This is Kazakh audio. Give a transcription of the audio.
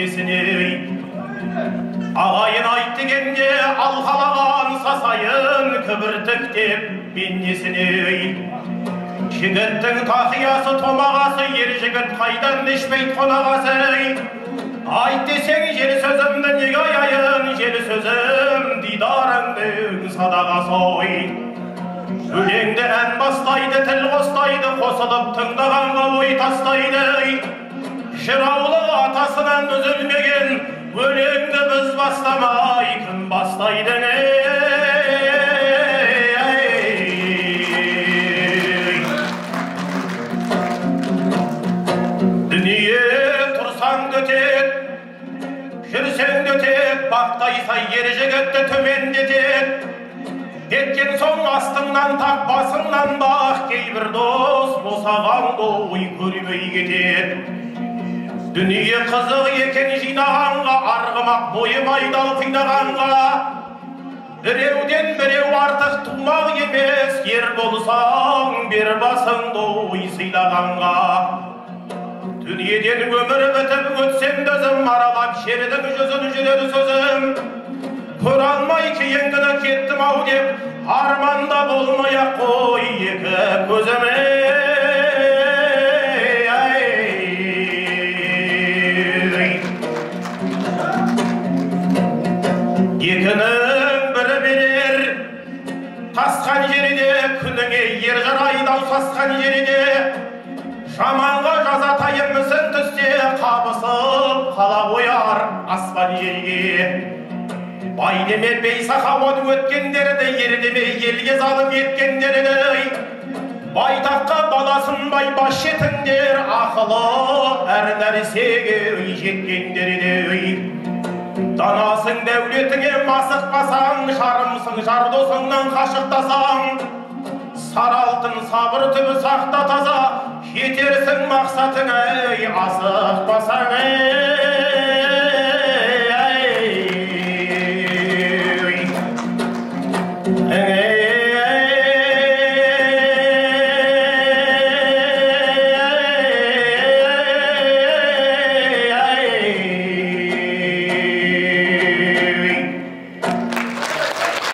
бейнесіне. Ағайын айт дегенде алқалаған сасайын кібіртіктеп бейнесіне. Жігіттің тақиясы томағасы, ер жігіт қайдан ішпейт қонағасы. Айт десең жел сөзімді неге аяйын, жел сөзім дидарыңның садағасы ой. Өлеңді ән бастайды, тіл қостайды, қосылып тыңдағанға ой тастайды. Жыраулы атасынан үзілмеген өлеңді біз бастамай кім бастайды не? Дүние тұрсаң өтет, жүрсең өтет, бақтайсай ер жігітті төмендетет. Кеткен соң астыңнан тақ, басыңнан бақ, кейбір дос босағанды ой көрмей кетет. Дүние қызық екен жинағанға, арғымақ бойы майдал қинағанға. Біреуден біреу артық тумақ емес, ер болсаң бер басыңды ой сыйлағанға. Дүниеден өмір бітіп өтсем дізім, аралап жердің жүзін жүрер сөзім. Көр алмай кейінгіні кеттім ау деп, арманда болмай-ақ қой екі көзіме. Екінің бірі берер, тасқан жерде, күніңе ер жарайды ау сасқан жерде. Жаманға жазатайым мүсін түсте, қабысып қала қояр аспан жерге. Бай деме бейсахауат өткендерді, ер деме елге залым еткендерді. Байтаққа баласын бай бас жетіндер, ақылы әр нәрсеге жеткендерді. Данасың дәулетіңе масықпасаң, жарымсың жар досыңнан қашықтасаң. Сары алтын сабыр түбі сақта таза, жетерсің мақсатыңа асықпасаң.